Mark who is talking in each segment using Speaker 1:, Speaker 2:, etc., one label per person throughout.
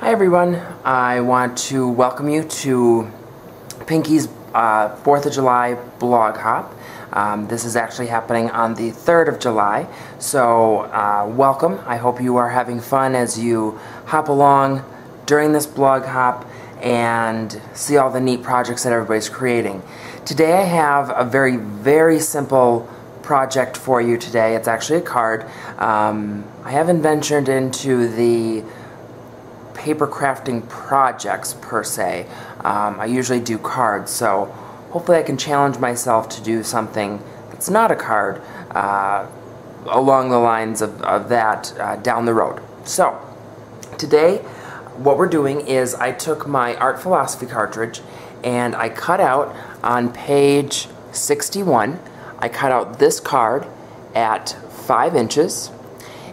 Speaker 1: Hi everyone, I want to welcome you to Pinky's 4th of July blog hop. This is actually happening on the 3rd of July, so welcome. I hope you are having fun as you hop along during this blog hop and see all the neat projects that everybody's creating. Today I have a very simple project for you today. It's actually a card. I haven't ventured into the paper crafting projects per se. I usually do cards, so hopefully I can challenge myself to do something that's not a card along the lines of that down the road. So today what we're doing is I took my art philosophy cartridge and I cut out on page 61, I cut out this card at 5 inches,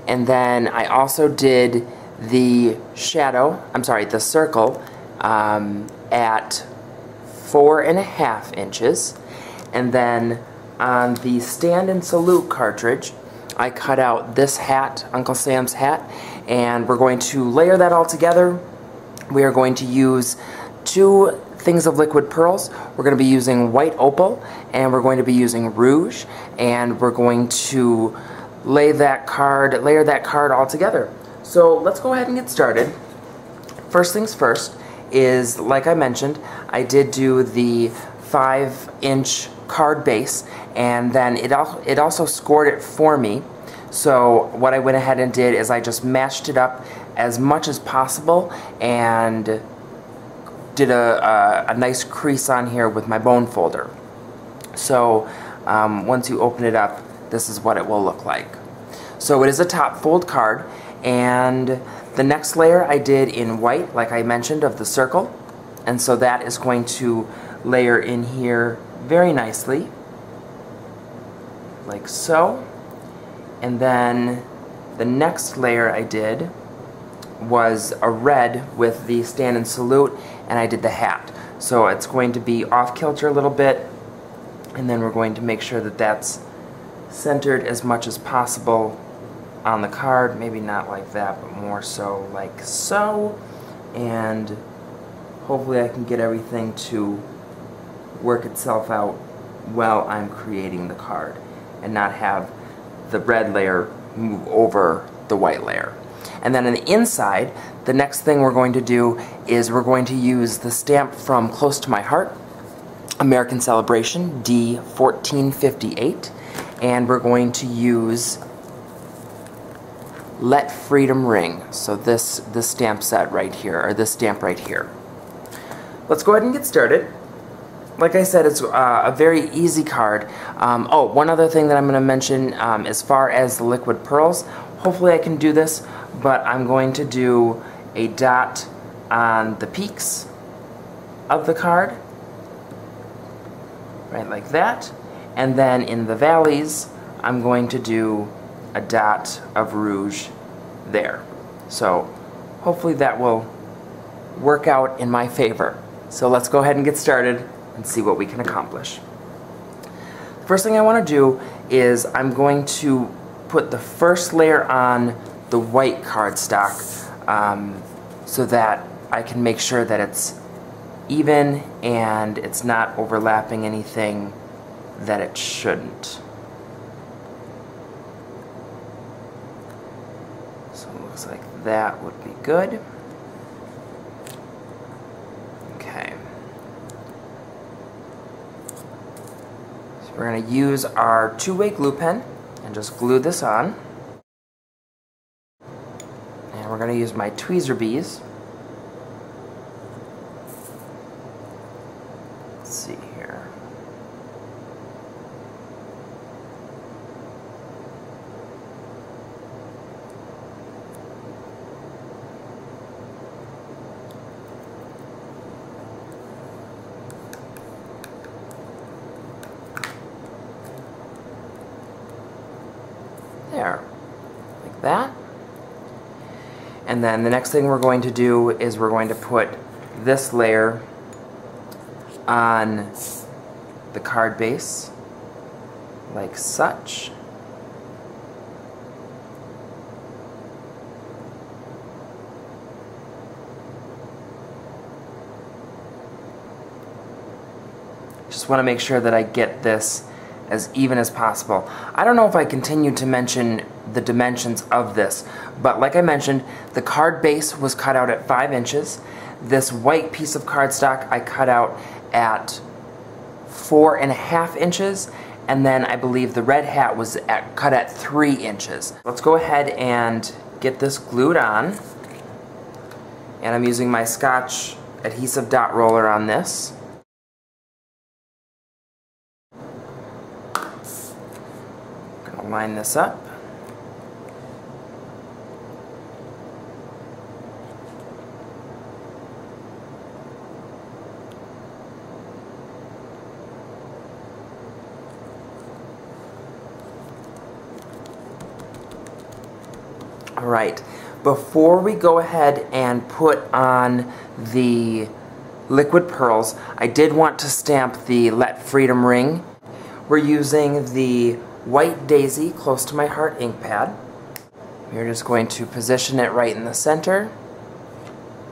Speaker 1: and then I also did the the circle at 4.5 inches, and then on the stand and salute cartridge I cut out this hat, Uncle Sam's hat, and we're going to layer that all together. We are going to use 2 things of liquid pearls. We're going to be using white opal and we're going to be using rouge, and we're going to layer that card all together. So let's go ahead and get started. First things first is, like I mentioned, I did do the 5-inch card base, and then it also scored it for me. So what I went ahead and did is I just matched it up as much as possible and did a nice crease on here with my bone folder. So once you open it up, this is what it will look like. So it is a top fold card, and the next layer I did in white, like I mentioned, of the circle, and so that is going to layer in here very nicely, like so. And then the next layer I did was a red with the stand and salute, and I did the hat. So it's going to be off kilter a little bit, and then we're going to make sure that that's centered as much as possible on the card. Maybe not like that, but more so like so, and hopefully I can get everything to work itself out while I'm creating the card and not have the red layer move over the white layer. And then on the inside, the next thing we're going to do is we're going to use the stamp from Close to My Heart, American Celebration D1458, and we're going to use Let Freedom Ring. So this stamp set right here, or this stamp right here. Let's go ahead and get started. Like I said, it's a very easy card. Oh, one other thing that I'm going to mention as far as the liquid pearls, hopefully I can do this, but I'm going to do a dot on the peaks of the card, right like that, and then in the valleys I'm going to do a dot of rouge there. So hopefully that will work out in my favor. So let's go ahead and get started and see what we can accomplish. First thing I want to do is I'm going to put the first layer on the white cardstock so that I can make sure that it's even and it's not overlapping anything that it shouldn't. So it looks like that would be good. Okay. So we're going to use our 2-way glue pen and just glue this on. And we're going to use my tweezer bees. Let's see here. There, like that. And then the next thing we're going to do is we're going to put this layer on the card base, like such. Just want to make sure that I get this as even as possible. I don't know if I continued to mention the dimensions of this, but like I mentioned, the card base was cut out at 5 inches. This white piece of cardstock I cut out at 4.5 inches, and then I believe the red hat was cut at 3 inches. Let's go ahead and get this glued on, and I'm using my Scotch adhesive dot roller on this. I'm gonna line this up. Alright, before we go ahead and put on the liquid pearls, I did want to stamp the Let Freedom ring. We're using the White Daisy Close to My Heart ink pad. We're just going to position it right in the center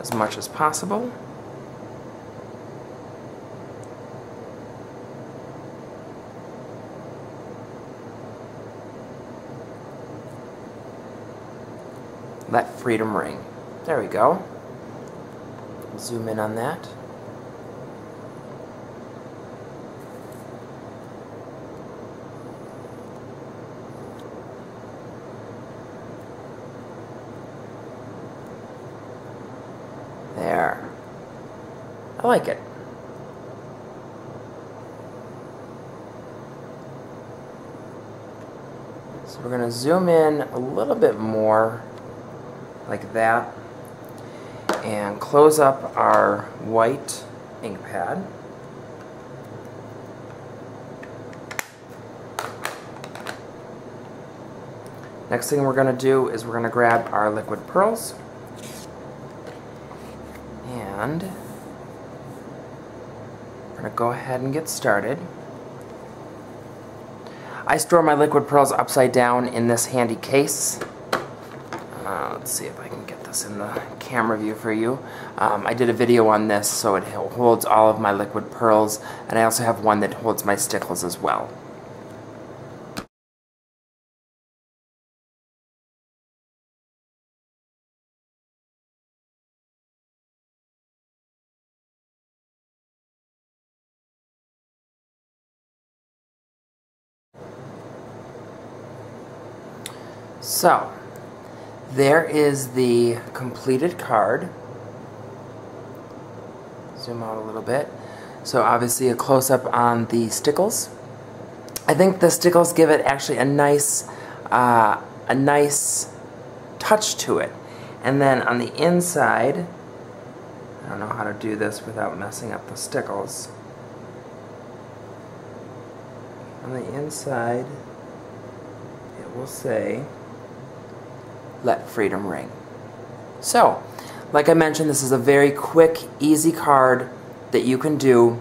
Speaker 1: as much as possible. Let Freedom ring. There we go. Zoom in on that. There. I like it. So we're going to zoom in a little bit more, like that, and close up our white ink pad. Next thing we're going to do is we're going to grab our liquid pearls, and we're going to go ahead and get started. I store my liquid pearls upside down in this handy case. Let's see if I can get this in the camera view for you. I did a video on this, so it holds all of my liquid pearls, and I also have one that holds my stickles as well. So, there is the completed card. Zoom out a little bit. So obviously a close-up on the stickles. I think the stickles give it actually a nice touch to it. And then on the inside, I don't know how to do this without messing up the stickles. On the inside, it will say, Let Freedom ring. So, like I mentioned, this is a very quick, easy card that you can do.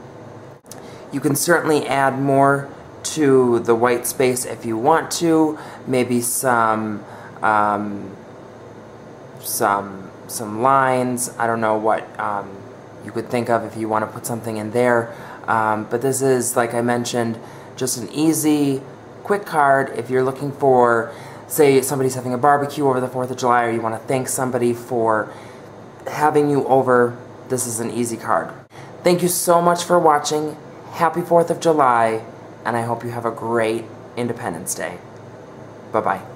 Speaker 1: You can certainly add more to the white space if you want to. Maybe some lines. I don't know what you could think of if you want to put something in there. But this is, like I mentioned, just an easy, quick card if you're looking for, say somebody's having a barbecue over the 4th of July, or you want to thank somebody for having you over. This is an easy card. Thank you so much for watching. Happy 4th of July, and I hope you have a great Independence Day. Bye-bye.